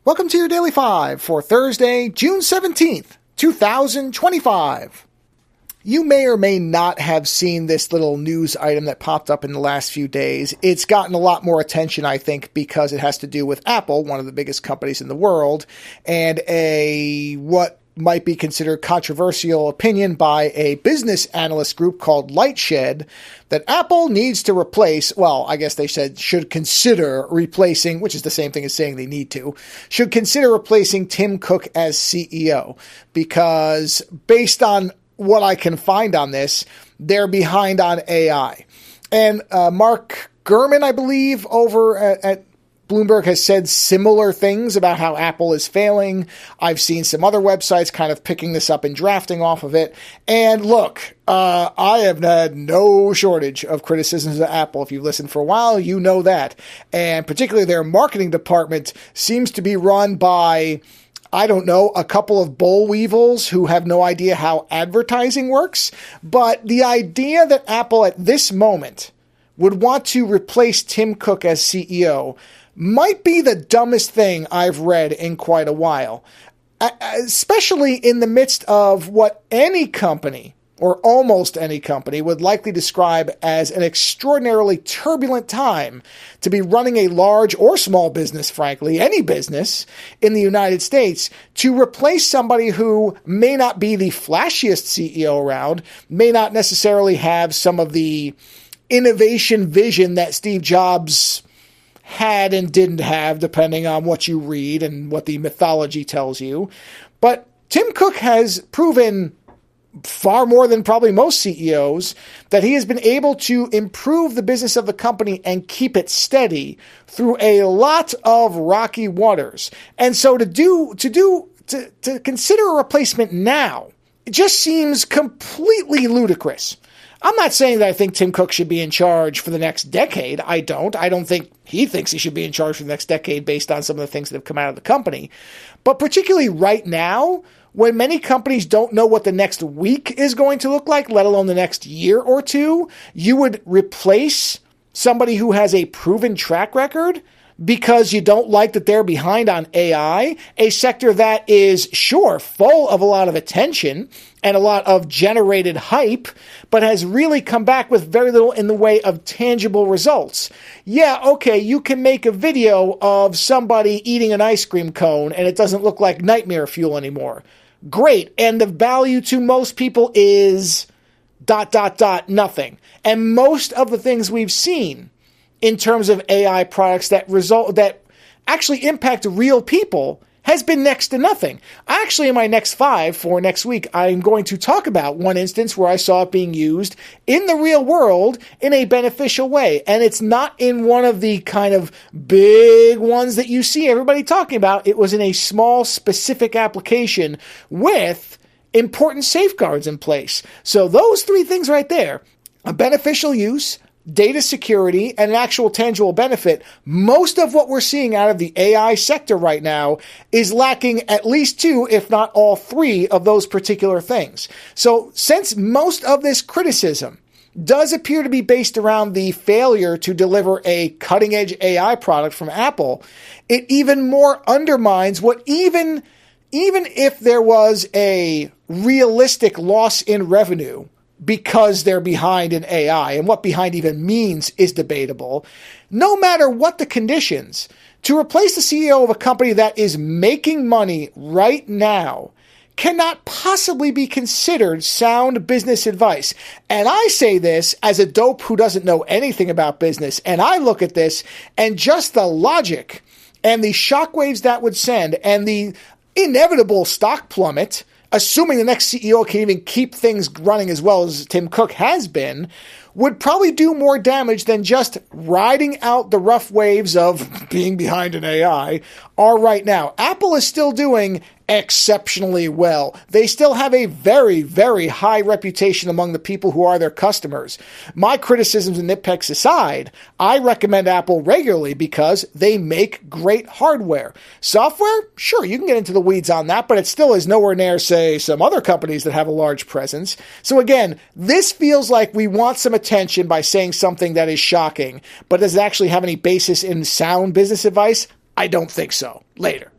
Welcome to your Daily 5 for Thursday, June 17th, 2025. You may or may not have seen this little news item that popped up in the last few days. It's gotten a lot more attention, I think, because it has to do with Apple, one of the biggest companies in the world, and what might be considered controversial opinion by a business analyst group called Lightshed that Apple needs to replace, well, I guess they said should consider replacing, which is the same thing as saying they need to, should consider replacing Tim Cook as CEO, because based on what I can find on this, they're behind on AI. And Mark Gurman, I believe, over at Bloomberg has said similar things about how Apple is failing. I've seen some other websites kind of picking this up and drafting off of it. And look, I have had no shortage of criticisms of Apple. If you've listened for a while, you know that. And particularly their marketing department seems to be run by, I don't know, a couple of boll weevils who have no idea how advertising works. But the idea that Apple at this moment would want to replace Tim Cook as CEO might be the dumbest thing I've read in quite a while, especially in the midst of what any company, or almost any company, would likely describe as an extraordinarily turbulent time to be running a large or small business, frankly, any business in the United States, to replace somebody who may not be the flashiest CEO around, may not necessarily have some of the innovation vision that Steve Jobs had and didn't have, depending on what you read and what the mythology tells you. But Tim Cook has proven far more than probably most CEOs that he has been able to improve the business of the company and keep it steady through a lot of rocky waters. And so to consider a replacement now, it just seems completely ludicrous. I'm not saying that I think Tim Cook should be in charge for the next decade. I don't think he thinks he should be in charge for the next decade based on some of the things that have come out of the company. But particularly right now, when many companies don't know what the next week is going to look like, let alone the next year or two, you would replace somebody who has a proven track record because you don't like that they're behind on AI, a sector that is, sure, full of a lot of attention and a lot of generated hype, but has really come back with very little in the way of tangible results. Yeah, okay, you can make a video of somebody eating an ice cream cone and it doesn't look like nightmare fuel anymore. Great, and the value to most people is ... nothing. And most of the things we've seen in terms of AI products that actually impact real people has been next to nothing. Actually, in my next 5 for next week, I'm going to talk about one instance where I saw it being used in the real world in a beneficial way. And it's not in one of the kind of big ones that you see everybody talking about. It was in a small, specific application with important safeguards in place. So those 3 things right there, a beneficial use, data security, and an actual tangible benefit. Most of what we're seeing out of the AI sector right now is lacking at least 2, if not all 3 of those particular things. So since most of this criticism does appear to be based around the failure to deliver a cutting-edge AI product from Apple, it even more undermines what even if there was a realistic loss in revenue because they're behind in AI, and what behind even means is debatable. No matter what the conditions, to replace the CEO of a company that is making money right now cannot possibly be considered sound business advice. And I say this as a dope who doesn't know anything about business, and I look at this and just the logic and the shockwaves that would send and the inevitable stock plummet, assuming the next CEO can even keep things running as well as Tim Cook has been, would probably do more damage than just riding out the rough waves of being behind in AI are right now. Apple is still doing exceptionally well. They still have a very, very high reputation among the people who are their customers. My criticisms and nitpicks aside, I recommend Apple regularly because they make great hardware. Software? Sure, you can get into the weeds on that, but it still is nowhere near, say, some other companies that have a large presence. So again, this feels like we want some attention by saying something that is shocking, but does it actually have any basis in sound business advice? I don't think so. Later.